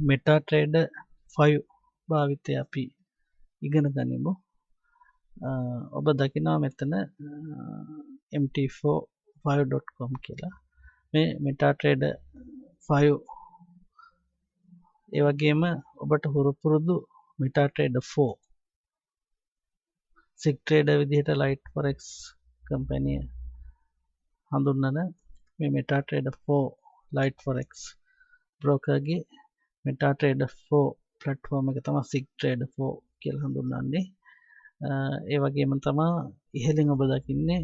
MetaTrader 5 භාවිතය අපි ඉගෙන ගනිමු. ඔබ දකිනවා මෙතන mt45.com කියලා. මේ MetaTrader 5 ඒ වගේම ඔබට හුරු පුරුදු MetaTrader 4 SIG trader විදිහට Lite Forex කම්පැනි හඳුන්වන මේ MetaTrader 4 Lite Forex broker ගේ MetaTrader 4 platform එක තමයි SIG trader 4 කියලා හඳුන්වන්නේ. ඒ වගේම තමයි ඉහළින් ඔබ දකින්නේ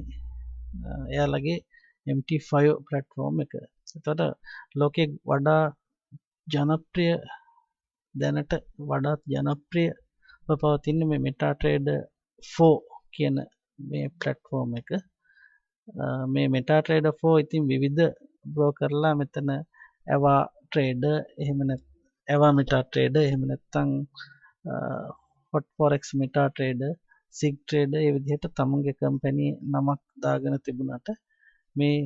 එයාලගේ MT5 platform එක. එතකොට ලෝකේ වඩා ජනප්‍රිය දැනට වඩාත් ජනප්‍රිය පවතින මේ MetaTrader 4 කියන මේ platform එක. මේ MetaTrader 4 ඉතින් විවිධ බ්‍රෝකර්ලා මෙතන Ava trader එහෙම Ava MetaTrader එහෙම නැත්නම් hot forex MetaTrader SIG trader ඒ විදිහට තමුන්ගේ කම්පැනි නමක් දාගෙන තිබුණාට මේ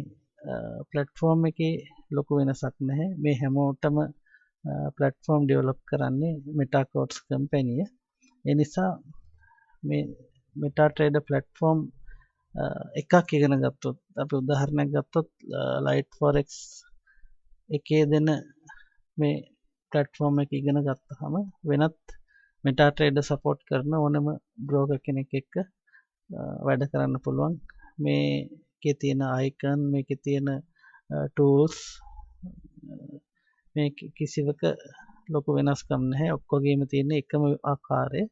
platform එකේ ලොකු වෙනසක් නැහැ. මේ හැමෝටම platform develop කරන්නේ MetaQuartz කම්පැනිය. ඒ නිසා මේ MetaTrader platform එකක් ඉගෙන ගත්තොත් අපි උදාහරණයක් ගත්තොත් Lite Forex එකේ දෙන මේ platform එක ඉගෙන ගත්තාම වෙනත් MetaTrader support කරන ඕනම broker කෙනෙක් එක්ක වැඩ කරන්න පුළුවන්. මේකේ තියෙන icon මේකේ තියෙන tools මේ කිසිවක ලොකු වෙනස්කම් නැහැ. ඔක්කොගේම තියෙන එකම ආකාරය.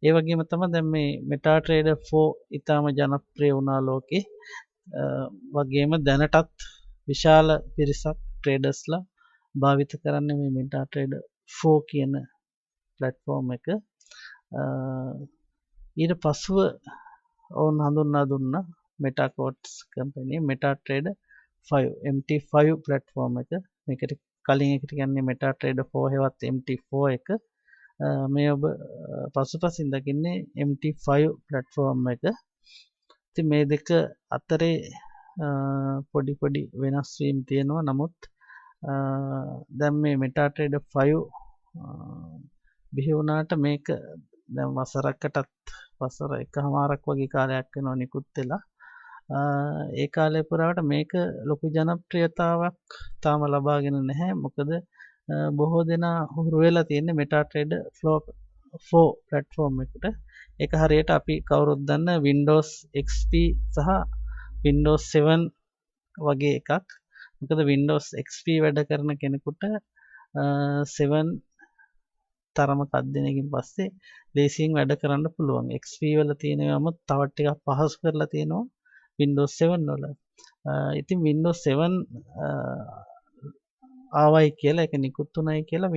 ඒ වගේම තමයි දැන් මේ MetaTrader 4 ඉතාම ජනප්‍රිය වුණා ලෝකේ. වගේම දැනටත් විශාල පිරිසක් ට්‍රේඩර්ස්ලා භාවිත කරන්නේ මේ MetaTrader 4 කියන platform එක. ඊට පසුව ඔවුන් හඳුන්වා දුන්නා MetaQuartz company MetaTrader 5 MT5 platform එක. මේකට කලින් එකට කියන්නේ MetaTrader 4 හෙවත් MT4 එක. මේ ඔබ පසුපසින් දකින්නේ MT5 platform එක. ඉතින් මේ දෙක අතරේ පොඩි වෙනස් වීම් තියෙනවා. නමුත් දැන් මේ MetaTrader 5 බිහි වුණාට මේක දැන් වසර එකමාරක් වගේ කාලයක් වෙනවා නිකුත් වෙලා. ඒ කාලය පුරාවට මේක ලොකු ජනප්‍රියතාවක් තාම ලබාගෙන නැහැ. මොකද බොහෝ දෙනා හුරු වෙලා තියෙන්නේ MetaTrader 4 platform එකට. ඒක හරියට අපි කවුරුත් දන්න Windows XP සහ Windows 7 වගේ එකක්. මොකද Windows XP වැඩ කරන කෙනෙකුට 7 තරමක අධ්‍යයනයකින් පස්සේ ලේසියෙන් වැඩ කරන්න පුළුවන්. XP වල තියෙනවම තව ටිකක් පහසු කරලා තියෙනවා Windows 7 වල. ඉතින් Windows 7 ආවයි කියලා ඒක නිකුත් උනායි කියලා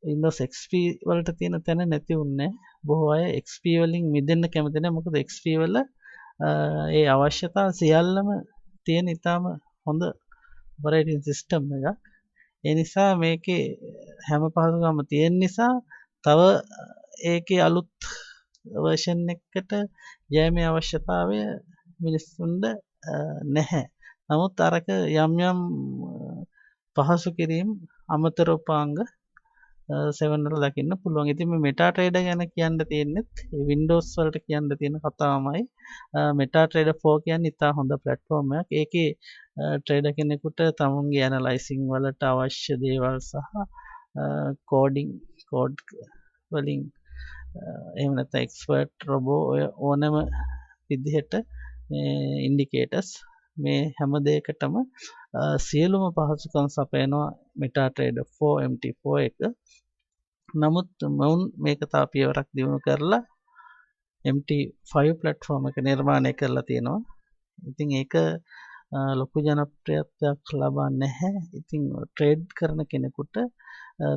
Windows XP වලට තියෙන තැන නැති වුණේ. බොහෝ අය XP වලින් මිදෙන්න කැමති නැහැ. මොකද XP වල ඒ අවශ්‍යතා සියල්ලම තියෙන ඉතාම හොඳ operating system එකක්. ඒ නිසා මේකේ හැම පහසුකම තියෙන නිසා තව ඒකේ අලුත් version එකකට යෑමේ අවශ්‍යතාවය මිනිස්සුන්ට නැහැ. නමුත් අරක යම් පහසු කිරීම අමතර උපාංග 7 වල දකින්න පුළුවන්. ඉතින් මේ MetaTrader ගැන කියන්න තියෙන්නේ Windows වලට කියන්න තියෙන කතාවමයි. MetaTrader 4 කියන්නේ ඉතා හොඳ platform එකක්. ඒකේ trader කෙනෙකුට තමුන්ගේ analyzing වලට අවශ්‍ය දේවල් සහ code වලින් එහෙම නැත්නම් expert robo ඔය ඕනම විදිහට indicators මේ හැම දෙයකටම සියලුම පහසුකම් සපයනවා MetaTrader 4 MT4 එක. නමුත් මවුන් මේක තව පියවරක් දියුණු කරලා MT5 platform එක නිර්මාණය කරලා තියෙනවා. ඉතින් ඒක ලොකු ජනප්‍රියත්වයක් ලබන්නේ නැහැ. ඉතින් ට්‍රේඩ් කරන කෙනෙකුට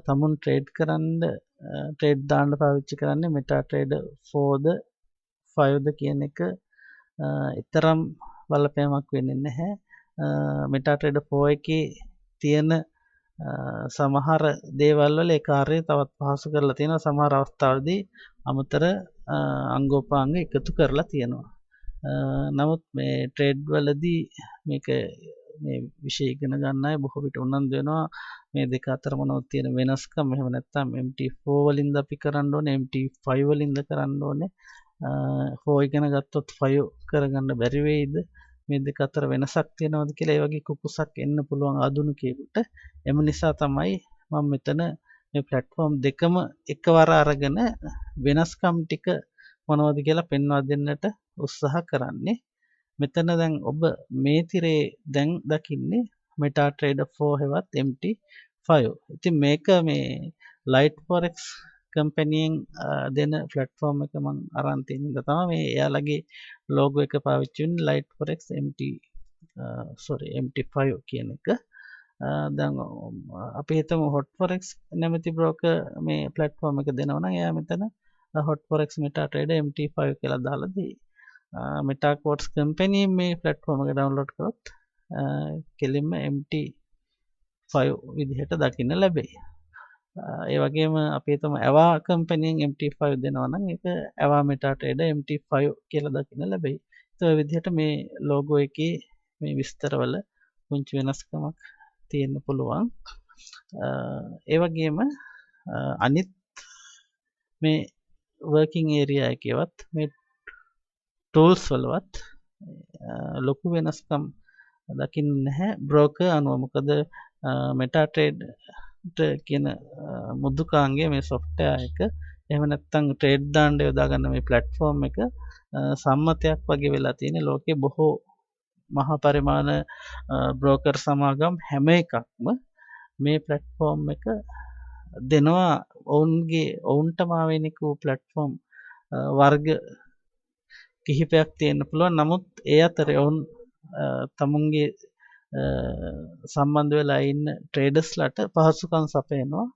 තමුන් ට්‍රේඩ් දාන්න පාවිච්චි කරන්නේ MetaTrader 4ද 5ද කියන එක ඊතරම් බලපෑමක් වෙන්නේ නැහැ. MetaTrader 4 එකේ තියෙන සමහර දේවල් වල ඒ කාර්යය තවත් පහසු කරලා තියෙනවා. සමහර අවස්ථාවලදී අමතර අංගෝපාංග එකතු කරලා තියෙනවා. නමුත් මේ ට්‍රේඩ් වලදී මේක මේ විෂය ඉගෙන ගන්න අය බොහෝ විට උනන්දු වෙනවා මේ දෙක අතර මොනවද තියෙන වෙනස්කම්. එහෙම නැත්නම් MT4 වලින්ද අපි කරන්න ඕනේ MT5 වලින්ද කරන්න ඕනේ. 4 ඉගෙන ගත්තොත් 5 කරගන්න බැරි වෙයිද? මේ දෙක අතර වෙනසක් තියෙනවද කියලා ඒ වගේ කුකුසක් එන්න පුළුවන් ආධුනිකයෙකුට. එම නිසා තමයි මම මෙතන මේ platform දෙකම එකවර අරගෙන වෙනස්කම් ටික මොනවද කියලා පෙන්වා දෙන්නට උත්සාහ කරන්නේ. මෙතන දැන් ඔබ මේ තිරේ දැන් දකින්නේ MetaTrader 4 හෙවත් MT5. ඉතින් මේක මේ Lightforex කම්පැනියෙන් දෙන platform එක මම අරන් තියෙන ඉඳ තමයි මේ එයාලගේ logo එක පාවිච්චි වෙන්නේ Lightforex MT5 කියන එක. දැන් අපි හිතමු Hotforex නැමැති broker මේ platform එක දෙනවා නම් එයා මෙතන Hotforex MetaTrader MT5 කියලා දාලා දෙයි. MetaQuartz කම්පැනියෙන් මේ platform එක download කරොත් කෙලින්ම MT5 විදිහට දකින්න ලැබෙයි. ඒ වගේම අපි හිතමු Ava කම්පැනියෙන් MT5 දෙනවා නම් ඒක Ava MetaTrader MT5 කියලා දකින්න ලැබෙයි. ඒ විදිහට මේ logo එකේ මේ විස්තරවල පුංචි වෙනස්කමක් තියෙන්න පුළුවන්. ඒ වගේම අනිත් මේ working area එකේවත් මේ tools වලවත් ලොකු වෙනස්කම් දකින්න නැහැ broker අනුව. මොකද MetaTrader කියන මුදුකාංගය මේ software එක එහෙම නැත්නම් trade දාන්න යොදා ගන්න මේ platform එක සම්මතයක් වගේ වෙලා තියෙන ලෝකේ බොහෝ මහා පරිමාණ broker සමාගම් හැම එකක්ම මේ platform එක දෙනවා ඔවුන්ටම ආවේනික වූ platform වර්ග කිහිපයක් තියෙන්න පුළුවන්. නමුත් ඒ අතරේ ඔවුන් තමුන්ගේ සම්බන්ධ වෙලා ඉන්න ට්‍රේඩර්ස්ලාට පහසුකම් සපයනවා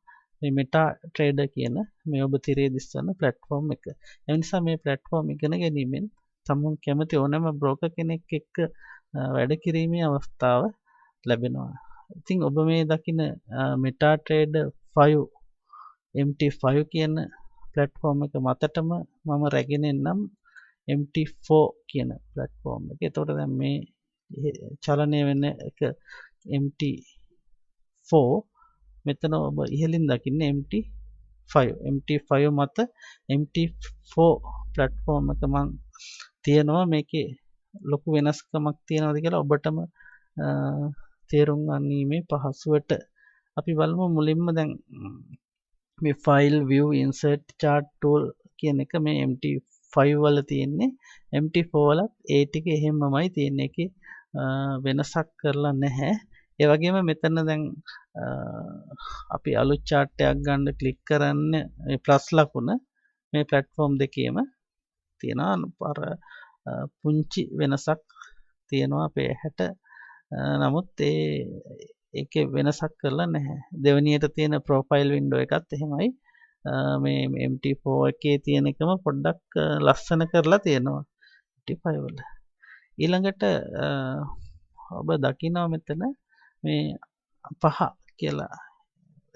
මේ MetaTrader කියන මේ ඔබ තිරේ දිස්වන platform එක. ඒ නිසා මේ platform ඉගෙන ගැනීමෙන් තමුන් කැමති ඕනෑම broker කෙනෙක් එක්ක වැඩ කිරීමේ අවස්ථාව ලැබෙනවා. ඉතින් ඔබ මේ දකින MetaTrader 5 MT5 කියන platform එක මතටම මම රැගෙන එන්නම් MT4 කියන platform එක. එතකොට දැන් මේ චලනය වෙන එක MT4 මෙතන ඔබ ඉහළින් දකින්නේ MT5 මත MT4 platform එක මං තියෙනවා. මේකේ ලොකු වෙනස්කමක් තියෙනවද කියලා ඔබටම තේරුම් ගැනීමේ පහසුවට අපි බලමු. මුලින්ම දැන් මේ file view insert chart tool කියන එක මේ MT5 වල තියෙන්නේ. MT4 වලත් ඒ ටික එහෙමමයි තියෙන්නේ. ඒකේ වෙනසක් කරලා නැහැ. ඒ වගේම මෙතන දැන් අපි අලුත් chart එකක් ගන්න ක්ලික් කරන්න මේ ප්ලස් ලකුණ මේ platform දෙකේම තියෙනවා. අර පුංචි වෙනසක් තියෙනවා අපේ ඇහැට. නමුත් ඒකේ වෙනසක් කරලා නැහැ. දෙවෙනියට තියෙන profile window එකත් එහෙමයි. මේ MT4 එකේ තියෙන එකම පොඩ්ඩක් ලස්සන කරලා තියෙනවා MT5 වල. ඊළඟට ඔබ දකිනවා මෙතන මේ 5 කියලා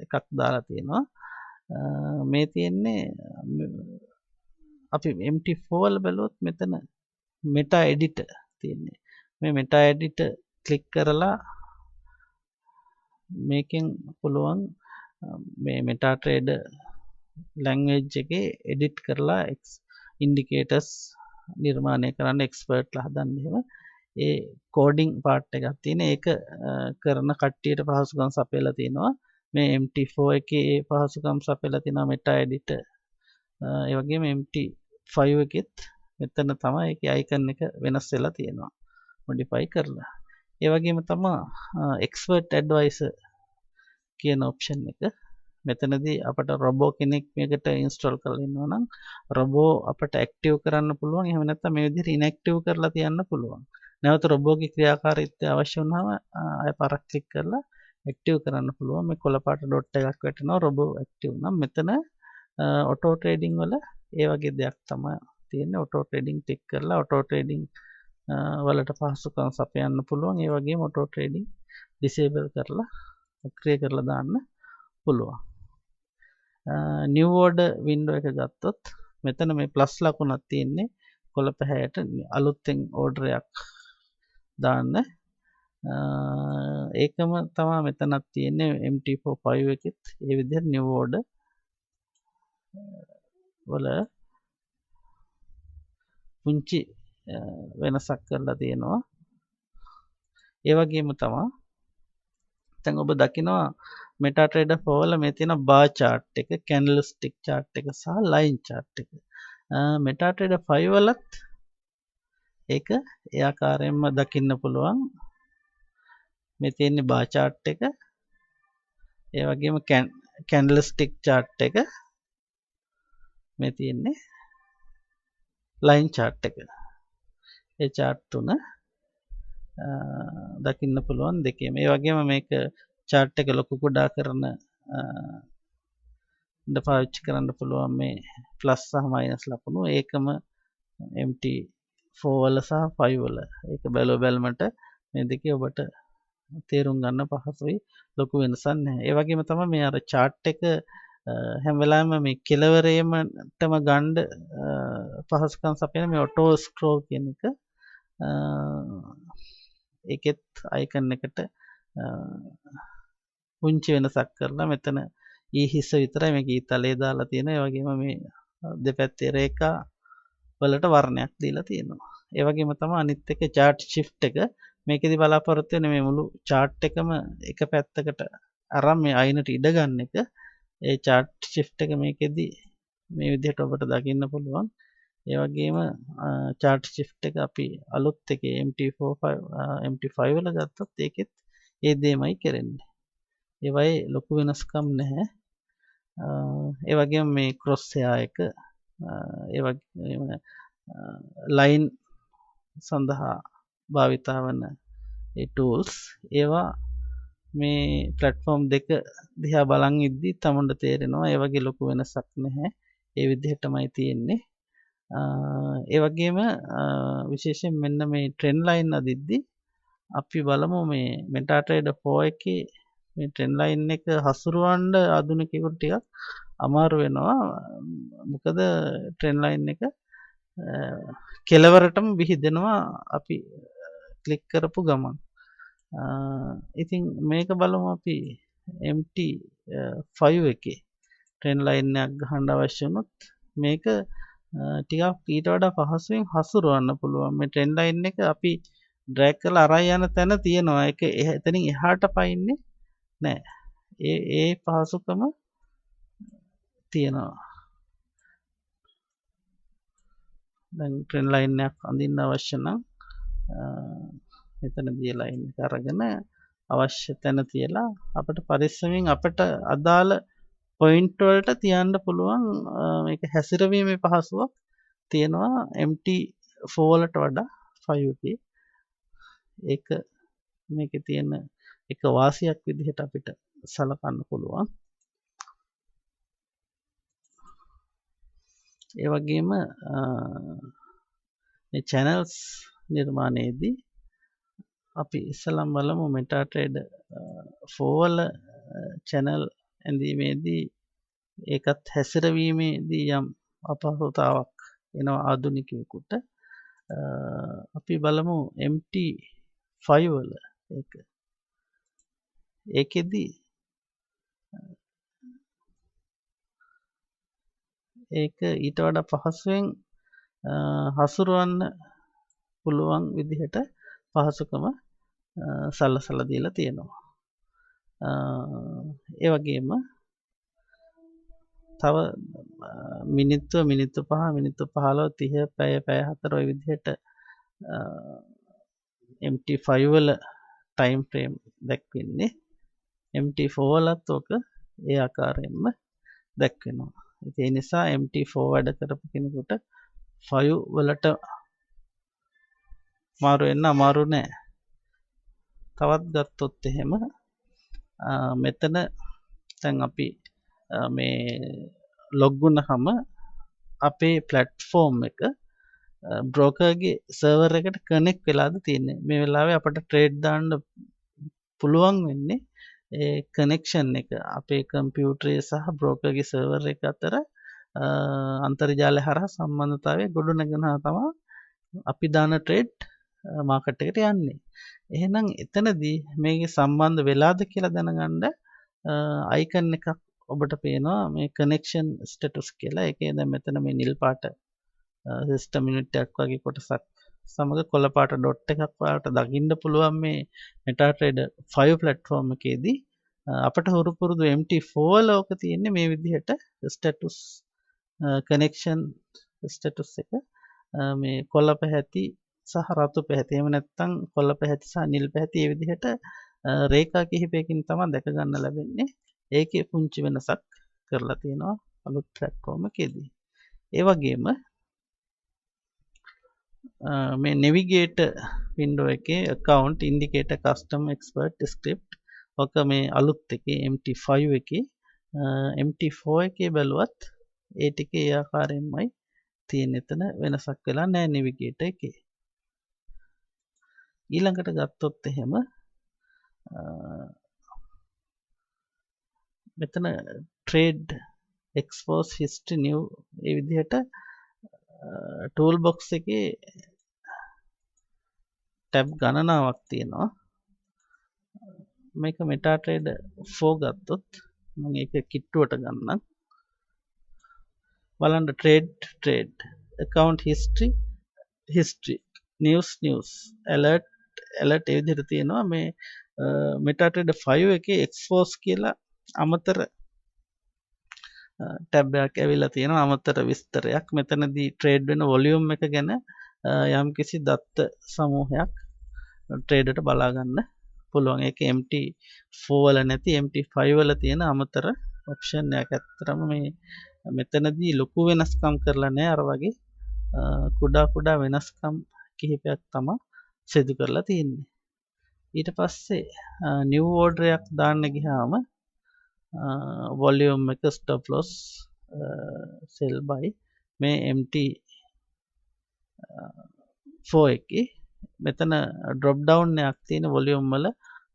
එකක් දාලා තියෙනවා. මේ තියෙන්නේ අපි MT4 වල බැලුවොත් මෙතන meta editor තියෙන්නේ. මේ meta editor ක්ලික් කරලා මේකෙන් පුළුවන් මේ MetaTrader language එකේ edit කරලා indicators නිර්මාණය කරන්න එක්ස්පර්ට්ලා හදන්න. එහෙම ඒ කෝඩින් පාර්ට් එකක් තියෙන. ඒක කරන කට්ටියට පහසුකම් සපයලා තියෙනවා. මේ MT4 එකේ පහසුකම් සපයලා තියෙනවා meta editor. ඒ වගේම MT5 එකෙත් මෙතන තමයි ඒකේ icon එක වෙනස් වෙලා තියෙනවා modify කරලා. ඒ වගේම තමයි expert advisor කියන option එක. මෙතනදී අපට robo කෙනෙක් මේකට install කරලා ඉන්නවා නම් robo අපට active කරන්න පුළුවන්. එහෙම නැත්නම් මේ විදිහට inactive කරලා තියන්න පුළුවන්. නැවත robo ගේ ක්‍රියාකාරීත්වය අවශ්‍ය වුණාම ආය පාරක් click කරලා active කරන්න පුළුවන්. මේ කොළ පාට dot එකක් වැටෙනවා robo active නම්. මෙතන auto trading වල ඒ වගේ දෙයක් තමයි තියෙන්නේ. auto trading click කරලා auto trading වලට පහසුකම් සපයන්න පුළුවන්. ඒ වගේම auto trading disable කරලා ක්‍රියා කරලා දාන්න පුළුවන්. new order window එක ගත්තොත් මෙතන මේ ප්ලස් ලකුණක් තියෙන්නේ කොළ පැහැයට අලුතෙන් order එකක් දාන්න. ඒකම තමයි මෙතනත් තියෙන්නේ MT45 එකෙත් ඒ විදිහට new order වල පුංචි වෙනසක් කරලා තියෙනවා. ඒ වගේම තමයි දැන් ඔබ දකිනවා MetaTrader 4 වල මේ තියෙන bar chart එක, candlestick chart එක සහ line chart එක. MetaTrader 5 වලත් ඒක ඒ ආකාරයෙන්ම දකින්න පුළුවන්. මේ තියෙන්නේ bar chart එක, ඒ වගේම candlestick chart එක, මේ තියෙන්නේ line chart එක. ඒ chart තුන දකින්න පුළුවන් දෙකේම. ඒ වගේම මේක chart එක ලොකු කුඩා කරන පාවිච්චි කරන්න පුළුවන් මේ ප්ලස් සහ මයිනස් ලකුණු. ඒකම MT4 වල සහ 5 වල ඒක බැලුමට මේ දෙකේ ඔබට තේරුම් ගන්න පහසුයි. ලොකු වෙනසක් නැහැ. ඒ වගේම තමයි මේ අර chart එක හැම වෙලාවෙම මේ කෙලවරේමටම ගන්න පහසුකම් සපයන මේ auto scroll කියන එක ඒකෙත් icon එකට පුංචි වෙනසක් කරලා මෙතන ඊ හිස්ස විතරයි මේක ඊතලයේ දාලා තියෙනවා. ඒ වගේම මේ දෙපැත්තේ රේඛා වලට වර්ණයක් දීලා තියෙනවා. ඒ වගේම තමයි අනිත් එක chart shift එක. මේකෙදි බලාපොරොත්තු වෙන්නේ මේ මුළු chart එකම එක පැත්තකට අරන් මේ අයිනට ඉඩ ගන්න එක. ඒ chart shift එක මේකෙදි මේ විදිහට ඔබට දකින්න පුළුවන්. ඒ වගේම chart shift එක අපි අලුත් එකේ MT5 වල ගත්තොත් ඒකෙත් ඒ දෙයමයි කරන්නේ. ඒවයි ලොකු වෙනස්කම් නැහැ. ඒ වගේම මේ cross hair එක ඒ වගේම line සඳහා භාවිතා වන ඒ tools ඒවා මේ platform දෙක දිහා බලන් ඉද්දි තමන්ට තේරෙනවා ඒ වගේ ලොකු වෙනසක් නැහැ. ඒ විදිහටමයි තියෙන්නේ. ඒ වගේම විශේෂයෙන් මෙන්න මේ trend line අදිද්දි අපි බලමු මේ MetaTrader 4 එකේ මේ trend line එක හසුරවන්න ආධුනිකයෙකුට ටිකක් අමාරු වෙනවා. මොකද trend line එක කෙලවරටම විහිදෙනවා අපි ක්ලික් කරපු ගමන්. ඉතින් මේක බලමු අපි MT5 එකේ trend line එකක් ගහන්න අවශ්‍ය වුණොත් මේක ටිකක් ඊට වඩා පහසුවෙන් හසුරවන්න පුළුවන්. මේ trend line එක අපි drag කරලා අරන් යන තැන තියෙනවා. ඒක එතනින් එහාට පයින්නේ නෑ. ඒ පහසුකම තියෙනවා. දැන් trend line එකක් අඳින්න අවශ්‍ය නම් මෙතනදී line එක අරගෙන අවශ්‍ය තැන තියලා අපිට පරිස්සමින් අපිට අදාළ පොයින්ට් වලට තියන්න පුළුවන්. මේක හැසිරවීමේ පහසුවක් තියෙනවා MT4 වලට වඩා 5 එකේ. ඒක මේකේ තියෙන එක වාසියක් විදිහට අපිට සලකන්න පුළුවන්. ඒ වගේම මේ channels නිර්මාණයේදී අපි ඉස්සලම් බලමු MetaTrader 4 වල channel ඇඳීමේදී ඒකත් හැසිරවීමේදී යම් අපහසුතාවක් එනවා ආධුනිකයෙකුට. අපි බලමු MT5 වල ඒකෙදි ඒක ඊට වඩා පහසුවෙන් හසුරවන්න පුළුවන් විදිහට පහසුකම සලසලා දීලා තියෙනවා. ඒ වගේම තව මිනිත්තු 5 මිනිත්තු 15 30 පැය 4 ඔය විදිහට MT5 වල ටයිම් ෆ්‍රේම් දැක්වෙන්නේ. MT4 වලත් ඔක ඒ ආකාරයෙන්ම දැක්වෙනවා. ඒ නිසා MT4 වැඩ කරපු කෙනෙකුට 5 වලට මාරු වෙන්න අමාරු නෑ. තවත් ගත්තොත් එහෙම මෙතන දැන් අපි මේ ලොග් වුණාම අපේ platform එක බ්‍රෝකර්ගේ සර්වර් එකට කනෙක්ට් වෙලාද තියෙන්නේ. මේ වෙලාවේ අපිට ට්‍රේඩ් දාන්න පුළුවන් වෙන්නේ ඒ කනෙක්ෂන් එක අපේ කම්පියුටරේ සහ බ්‍රෝකර්ගේ සර්වර් එක අතර අන්තර්ජාලය හරහා සම්බන්ධතාවය ගොඩනගනවා තමයි අපි දාන ට්‍රේඩ් මාකට් එකට යන්නේ. එහෙනම් එතනදී මේකේ සම්බන්ධ වෙලාද කියලා දැනගන්න අයිකන් එකක් ඔබට පේනවා මේ කනෙක්ෂන් ස්ටේටස් කියලා. ඒකේ දැන් මෙතන මේ නිල් පාට සිස්ටම් යුනිට් එකක් වගේ කොටසක් සමග කොළ පාට ඩොට් එකක් ඔයාලට දකින්න පුළුවන් මේ MetaTrader 5 platform එකේදී. අපට හුරු පුරුදු MT4 වල ඕක තියෙන්නේ මේ විදිහට ස්ටේටස් කනෙක්ෂන් ස්ටේටස් එක මේ කොළ පැහැති සහ රතු පැහැති, එහෙම නැත්නම් කොළ පැහැති සහ නිල් පැහැති, මේ විදිහට රේඛා කිහිපයකින් තමයි දැක ගන්න ලැබෙන්නේ. ඒකේ පුංචි වෙනසක් කරලා තියෙනවා අලුත් platform එකේදී. ඒ වගේම මේ navigator window එකේ account indicator custom expert script ඔක මේ අලුත් එකේ MT5 එකේ MT4 එකේ බැලුවත් ඒ ටික ඒ ආකාරයෙන්මයි තියෙන. එතන වෙනසක් වෙලා නැහැ navigator එකේ. ඊළඟට ගත්තොත් එහෙම මෙතන trade expose history new ඒ විදිහට tool box එකේ tab ගණනාවක් තියෙනවා. මේක MetaTrader 4 ගත්තොත් මම ඒක කිට්ටුවට ගන්නම්. බලන්න trade account history news alert ඒ විදිහට තියෙනවා. මේ MetaTrader 5 එකේ expose කියලා අමතර ටැබ් එකක් ඇවිල්ලා තියෙනවා, අමතර විස්තරයක්. මෙතනදී ට්‍රේඩ් වෙන වොලියුම් එක ගැන යම්කිසි දත්ත සමූහයක් ට්‍රේඩර්ට බලා ගන්න පුළුවන්. ඒක MT4 වල නැති MT5 වල තියෙන අමතර ඔප්ෂන් එකක්. ඇත්තටම මේ මෙතනදී ලොකු වෙනස්කම් කරලා නැහැ. අර වගේ කුඩා වෙනස්කම් කිහිපයක් තමයි සිදු කරලා තියෙන්නේ. ඊට පස්සේ නිව් ඕඩර් එකක් දාන්න ගියාම volume එක stop loss sell buy මේ MT4 එකේ මෙතන drop down එකක් තියෙන volume වල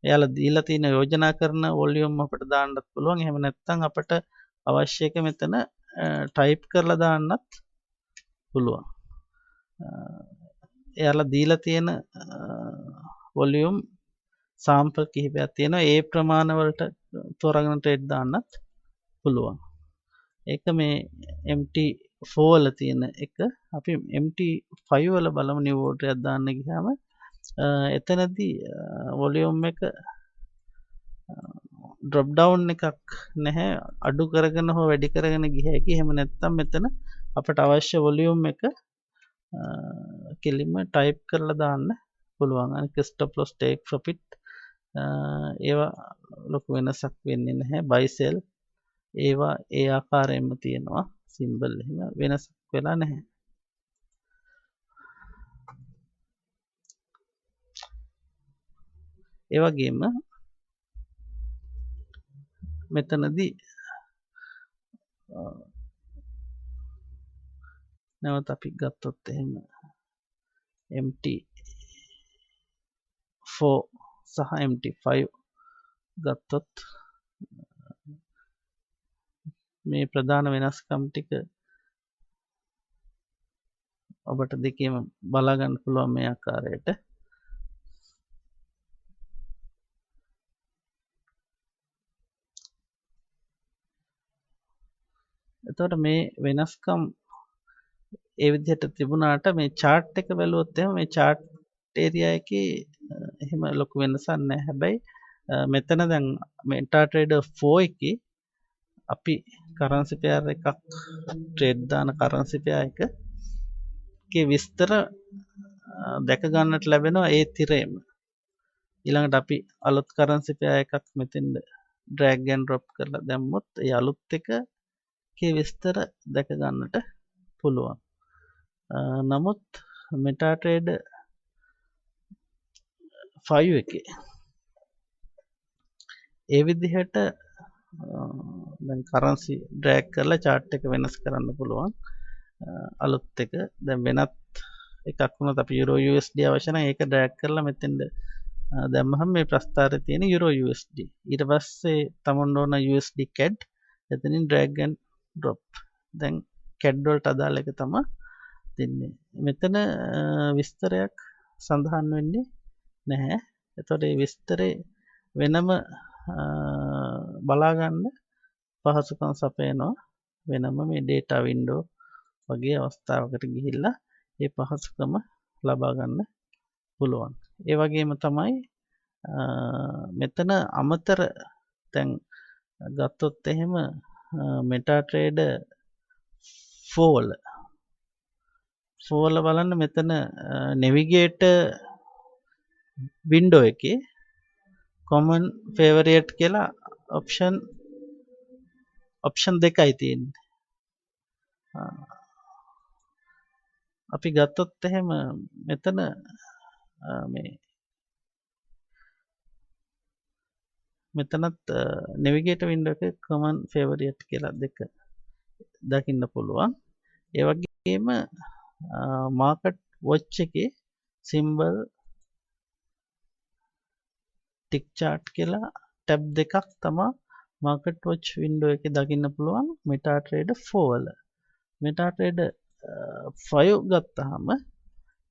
එයාලා දීලා තියෙන යෝජනා කරන volume අපිට දාන්නත් පුළුවන්. එහෙම නැත්නම් අපිට අවශ්‍ය එක මෙතන type කරලා දාන්නත් පුළුවන්. එයාලා දීලා තියෙන volume sample කිහිපයක් තියෙනවා. ඒ ප්‍රමාණ වලට තෝරාගෙන ට්‍රේඩ් දාන්නත් පුළුවන්. ඒක මේ MT4 වල තියෙන එක. අපි MT5 වල බලමු new order එකක් දාන්න ගියාම එතනදී volume එක drop down එකක් නැහැ. අඩු කරගෙන හෝ වැඩි කරගෙන ගිය හැකි. එහෙම නැත්නම් මෙතන අපට අවශ්‍ය volume එක කෙලින්ම type කරලා දාන්න පුළුවන්. අනික stop loss take profit ඒවා ලොකු වෙනසක් වෙන්නේ නැහැ. buy sell ඒවා ඒ ආකාරයෙන්ම තියෙනවා. සිම්බල් එහෙම වෙනසක් වෙලා නැහැ. ඒ වගේම මෙතනදී නැවත අපි ගත්තොත් එහෙම MT4 සහ MT5 ගත්තොත් මේ ප්‍රධාන වෙනස්කම් ටික ඔබට දෙකේම බලා ගන්න පුළුවන් මේ ආකාරයට. එතකොට මේ වෙනස්කම් ඒ විදිහට තිබුණාට මේ chart එක බැලුවොත් එහෙම මේ chart area එකේ එහෙම ලොකු වෙනසක් නැහැ. හැබැයි මෙතන දැන් MetaTrader 4 එකේ අපි currency pair එකක් trade දාන currency pair එකේ විස්තර දැක ගන්නට ලැබෙනවා ඒ තිරේම. ඊළඟට අපි අලුත් currency pair එකක් මෙතෙන්ද drag and drop කරලා දැම්මොත් ඒ අලුත් එකේ විස්තර දැක ගන්නට පුළුවන්. නමුත් MetaTrader 5 එකේ ඒ විදිහට දැන් currency drag කරලා chart එක වෙනස් කරන්න පුළුවන්. අලුත් එක දැන් වෙනත් එකක් වුණත් අපි euro USD අවශ්‍ය නම් ඒක drag කරලා මෙතෙන්ද දැම්මහම මේ ප්‍රස්ථාරයේ තියෙන euro USD. ඊට පස්සේ තමන් ඕන USD CAD එතනින් drag and drop. දැන් CAD වලට අදාළ එක තමයි දෙන්නේ. මෙතන විස්තරයක් සඳහන් වෙන්නේ නැහැ. එතකොට මේ විස්තරේ වෙනම බලා ගන්න පහසුකම් සපයනවා වෙනම මේ data window වගේ අවස්ථාවකට ගිහිල්ලා මේ පහසුකම ලබා ගන්න පුළුවන්. ඒ වගේම තමයි මෙතන අමතර දැන් ගත්තොත් එහෙම MetaTrader 4 වල බලන්න මෙතන navigator window එකේ common favorite කියලා option දෙකයි තියෙන්නේ. අපි ගත්තොත් එහෙම මෙතන මේ මෙතනත් navigator window එකේ common favorite කියලා දෙක දකින්න පුළුවන්. ඒ වගේම market watch එකේ symbol tick chart කියලා tab දෙකක් තමයි market watch window එකේ දකින්න පුළුවන් MetaTrader 4 වල. MetaTrader 5 ගත්තාම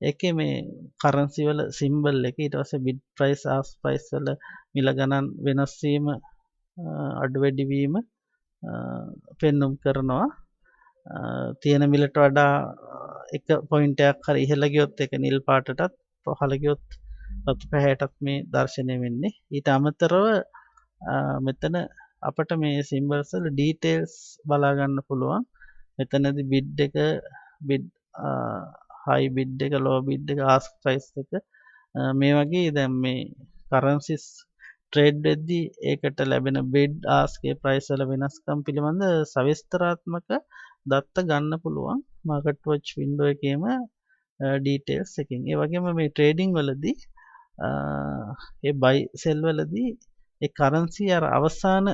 ඒකේ මේ currency වල symbol එක ඊට පස්සේ bid price ask price වල මිල ගණන් වෙනස් වීම අඩු වැඩි වීම පෙන්눔 කරනවා. තියෙන මිලට වඩා එක පොයින්ට් එකක් හරි ඉහළ ගියොත් ඒක නිල් පාටටත් පහළ ගියොත් රතු පැහැයටත් මේ දැర్శණය වෙන්නේ. ඊට අමතරව මෙතන අපිට මේ symbols වල details බලා ගන්න පුළුවන්. මෙතනදී bid එක bid high bid එක low bid එක ask price එක මේ වගේ දැන් මේ currencies trade වෙද්දී ඒකට ලැබෙන bid ask price වල වෙනස්කම් පිළිබඳ සවිස්තරාත්මක දත්ත ගන්න පුළුවන් market watch window එකේම details එකකින්. ඒ වගේම මේ trading වලදී ඒ buy sell වලදී ඒ currency අර අවසාන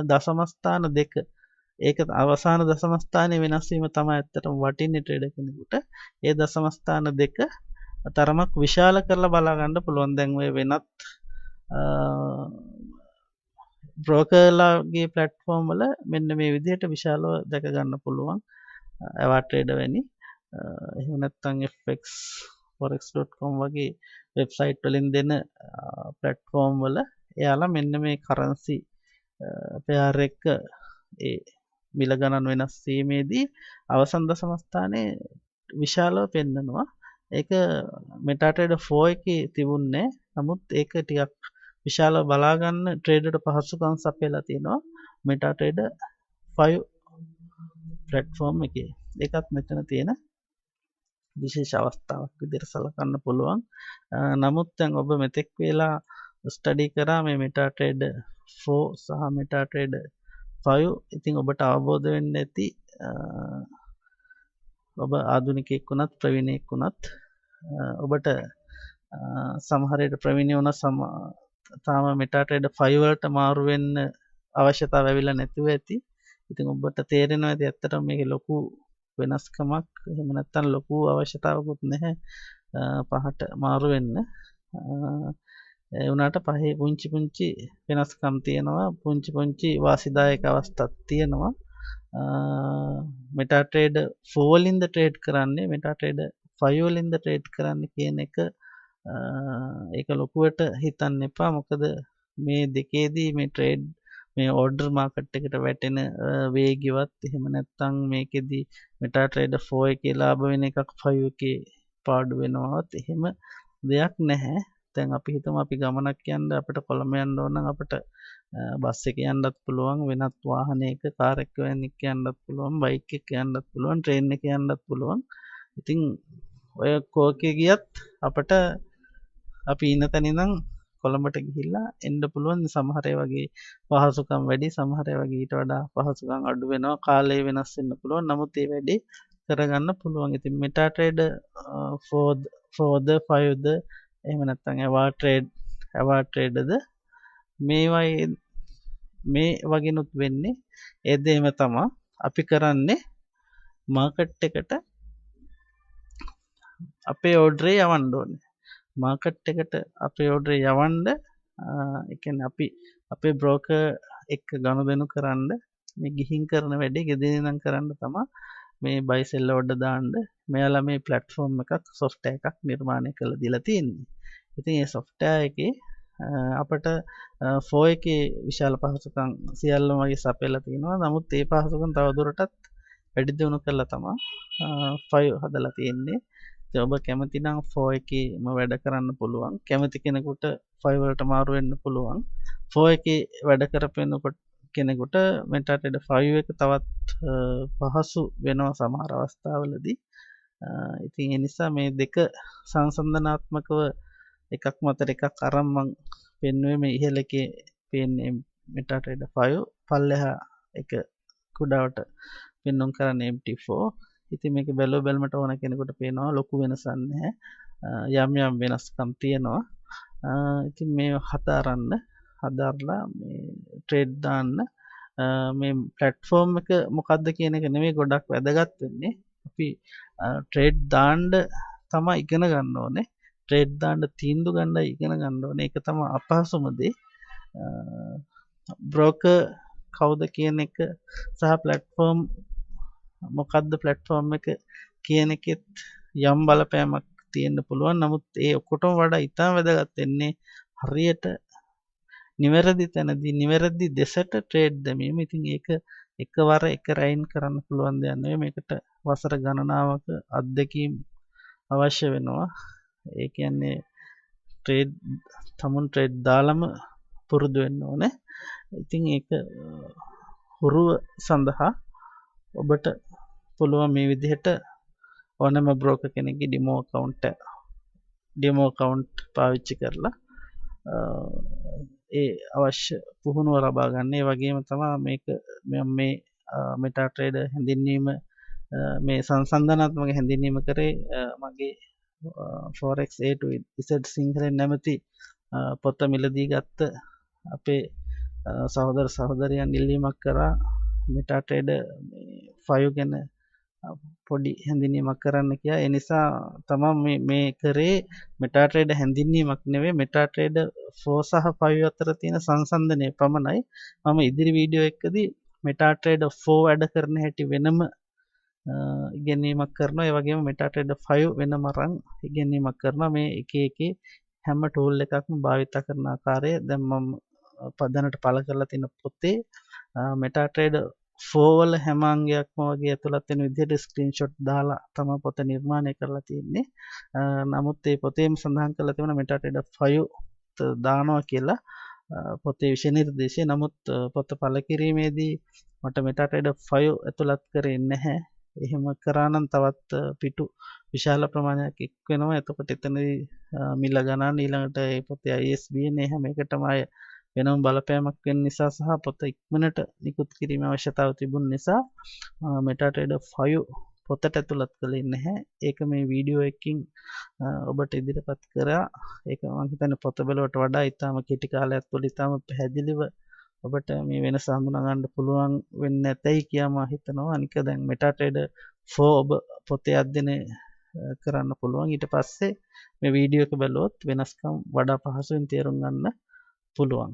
දශම ස්ථාන දෙක ඒක අවසාන දශම ස්ථානයේ වෙනස් වීම තමයි ඇත්තටම වටින්නේ ට්‍රේඩර් කෙනෙකුට. ඒ දශම ස්ථාන දෙක තරමක් විශාල කරලා බලා ගන්න පුළුවන්. දැන් ඔය වෙනත් බ්‍රෝකර්ලාගේ platform වල මෙන්න මේ විදිහට විශාලව දැක ගන්න පුළුවන්. AvaTrader වැනි එහෙම නැත්නම් fxforex.com වගේ වෙබ්සයිට් වලින් දෙන platform වල එයාලා මෙන්න මේ currency pair එක ඒ මිල ගණන් වෙනස් වීමේදී අවසන් දශම ස්ථානයේ විශාලව පෙන්නනවා. ඒක MetaTrader 4 එකේ තිබුණේ. නමුත් ඒක ටිකක් විශාලව බලා ගන්න ට්‍රේඩර්ට පහසුකම් සපයලා තියෙනවා MetaTrader 5 platform එකේ. ඒකත් මෙතන තියෙන විශේෂ අවස්ථාවක් විදිහට සලකන්න පුළුවන්. නමුත් දැන් ඔබ මෙතෙක් වෙලා ස්ටඩි කරා මේ MetaTrader 4 සහ MetaTrader 5 ඉතින් ඔබට අවබෝධ වෙන්න ඇති ඔබ ආධුනිකයෙක් වුණත් ප්‍රවීණයෙක් වුණත් ඔබට සමහර විට ප්‍රවීණ වුණ තාම MetaTrader 5 වලට මාරු වෙන්න අවශ්‍යතාව ඇවිල්ලා නැතුව ඇති. ඉතින් ඔබට තේරෙනවා ඇති ඇත්තටම මේකේ ලොකු වෙනස්කමක් එහෙම නැත්නම් ලොකු අවශ්‍යතාවකුත් නැහැ පහට මාරු වෙන්න. ඒ වුණාට පහේ පුංචි පුංචි වෙනස්කම් තියෙනවා. පුංචි පුංචි වාසිදායක අවස්ථාත් තියෙනවා. MetaTrader 4 වලින්ද ට්‍රේඩ් කරන්නේ MetaTrader 5 වලින්ද ට්‍රේඩ් කරන්න කියන එක ඒක ලොකුවට හිතන්න එපා. මොකද මේ දෙකේදී මේ ට්‍රේඩ් මේ ඕඩර් මාකට් එකට වැටෙන වේගවත් එහෙම නැත්නම් මේකෙදි MetaTrader 4 එකේ ලාභ වෙන එකක් 5 එකේ පාඩු වෙනවත් එහෙම දෙයක් නැහැ. දැන් අපි හිතමු අපි ගමනක් යන්න අපිට කොළඹ යන්න ඕන නම් අපිට බස් එකේ යන්නත් පුළුවන් වෙනත් වාහනයක කාර් එකක යන්නත් පුළුවන් බයික් එකක යන්නත් පුළුවන් ට්‍රේන් එකේ යන්නත් පුළුවන්. ඉතින් ඔය කෝකේ ගියත් අපිට අපි ඉන්න තැන ඉඳන් කොළඹට ගිහිල්ලා එන්න පුළුවන්. සමහර ඒ වගේ පහසුකම් වැඩි සමහර ඒ වගේ ඊට වඩා පහසුකම් අඩු වෙනවා. කාලය වෙනස් වෙන්න පුළුවන්. නමුත් ඒ වැඩි කරගන්න පුළුවන්. ඉතින් MetaTrader 4ද 5ද එහෙම නැත්නම් AvaTraderද මේ වගේනුත් වෙන්නේ ඒ දෙයම තමයි. අපි කරන්නේ මාකට් එකට අපේ ඕඩරේ යවන්න ඕනේ. මාකට් එකට අපේ ඕඩරේ යවන්න ඒ කියන්නේ අපි අපේ බ්‍රෝකර් එක්ක ගනුදෙනු කරන්න මේ ගිහින් කරන වැඩේ ගෙදරින් ඉඳන් කරන්න තමයි මේ buy sell order දාන්න මෙයාලා මේ platform එකක් software එකක් නිර්මාණය කරලා දීලා තියෙන්නේ. ඉතින් මේ software එකේ අපට ෆෝ එකේ විශාල පහසුකම් සියල්ලම වගේ සපයලා තියෙනවා. නමුත් ඒ පහසුකම් තවදුරටත් වැඩි දියුණු කරලා තමයි 5 හදලා තියෙන්නේ. ඉතින් ඔබ කැමති නම් ෆෝ එකේම වැඩ කරන්න පුළුවන්. කැමති කෙනෙකුට 5 වලට මාරු වෙන්න පුළුවන්. ෆෝ එකේ වැඩ කරපෙනකොට කෙනෙකුට MetaTrader 5 එක තවත් පහසු වෙනවා සමහර අවස්ථාවලදී. ඉතින් ඒ නිසා මේ දෙක සංසන්දනාත්මකව එකක් මතට එකක් අරන් මම පෙන්වුවේ මේ ඉහළ එකේ පේන්නේ MetaTrader 5 පල්ලෙහා එක කුඩාවට පෙන්වන්න කරන්නේ MT4. ඉතින් මේක බැලුවමට ඕන කෙනෙකුට පේනවා ලොකු වෙනසක් නැහැ. යම් යම් වෙනස්කම් තියෙනවා. ඉතින් මේ හදාරන්න හදාarලා මේ ට්‍රේඩ් දාන්න මේ platform එක මොකක්ද කියන එක නෙමෙයි ගොඩක් වැදගත් වෙන්නේ. අපි ට්‍රේඩ් දාන්න තමයි ඉගෙන ගන්න ඕනේ. ට්‍රේඩ් දාන්න තීන්දුව ගන්නයි ඉගෙන ගන්න ඕනේ. ඒක තමයි අපහසුම දේ. බ්‍රෝකර් කවුද කියන එක සහ platform මොකක්ද platform එක කියන එකෙත් යම් බලපෑමක් තියෙන්න පුළුවන්. නමුත් ඒ ඔක්කොටම වඩා ඉතාම වැදගත් වෙන්නේ හරියට නිවැරදි තැනදී නිවැරදි දෙසට ට්‍රේඩ් දැමීම. ඉතින් ඒක එකවර එක රැයින් කරන්න පුළුවන් දෙයක් නෙවෙයි. මේකට වසර ගණනාවක අත්දැකීම් අවශ්‍ය වෙනවා. ඒ කියන්නේ ට්‍රේඩ් දාලම පුරුදු වෙන්න ඕනේ. ඉතින් ඒක හුරුව සඳහා ඔබට පුළුවන් මේ විදිහට ඕනෑම බ්‍රෝකර් කෙනෙක්ගේ ඩෙමෝ account පාවිච්චි කරලා ඒ අවශ්‍ය පුහුණුව ලබා ගන්න. ඒ වගේම තමයි මේක මේ MetaTrader හැඳින්වීම මේ සංසන්දනාත්මක හැඳින්වීම කරේ මගේ forex A to Z සිංහලෙන් නැමැති පොත මිලදී ගත්ත අපේ සහෝදර සහෝදරයන් ඉල්ලීමක් කරා MetaTrader 5 ගැන පොඩි හැඳින්වීමක් කරන්න කියලා. ඒ නිසා තමයි මේ කරේ MetaTrader හැඳින්වීමක් නෙවෙයි MetaTrader 4 සහ 5 අතර තියෙන සංසන්දනය පමණයි. මම ඉදිරි වීඩියෝ එකකදී MetaTrader 4 වැඩ කරන හැටි වෙනම ඉගෙනීමක් කරනවා. ඒ වගේම MetaTrader 5 වෙනම අරන් ඉගෙනීමක් කරනවා. මේ එක හැම ටූල් එකක්ම භාවිත කරන ආකාරය දැන් මම දැනට පළ කරලා තියෙන පොතේ MetaTrader 4 වල හැම අංගයක්ම වගේ ඇතුළත් වෙන විදිහට ස්ක්‍රීන්ෂොට් දාලා තමයි පොත නිර්මාණය කරලා තියෙන්නේ. නමුත් මේ පොතේම සඳහන් කරලා තිබුණා MetaTrader 5 දානවා කියලා පොතේ විෂය නිර්දේශය. නමුත් පොත පළ කිරීමේදී මට MetaTrader 5 ඇතුළත් කරේ නැහැ. එහෙම කරා නම් තවත් පිටු විශාල ප්‍රමාණයක් එක් වෙනවා. එතකොට එතනදී මිල ගණන් ඊළඟට ඒ පොතේ ISBN හැම එකටම අය වෙනම බලපෑමක් වෙන නිසා සහ පොත ඉක්මනට නිකුත් කිරීමේ අවශ්‍යතාව තිබුණ නිසා MetaTrader 5 පොතට ඇතුළත් කළේ නැහැ. ඒක මේ වීඩියෝ එකකින් ඔබට ඉදිරිපත් කරා. ඒක මම හිතන්නේ පොත බලවට වඩා ඉතාම කෙටි කාලයක් තුළ ඉතාම පැහැදිලිව ඔබට මේ වෙනස හඳුනා ගන්න පුළුවන් වෙන්නේ නැතයි කියලා මම හිතනවා. අනික දැන් MetaTrader 4 ඔබ පොතේ අධ්‍යයනය කරන්න පුළුවන්. ඊට පස්සේ මේ වීඩියෝ එක බලුවොත් වෙනස්කම් වඩා පහසුවෙන් තේරුම් ගන්න පුළුවන්.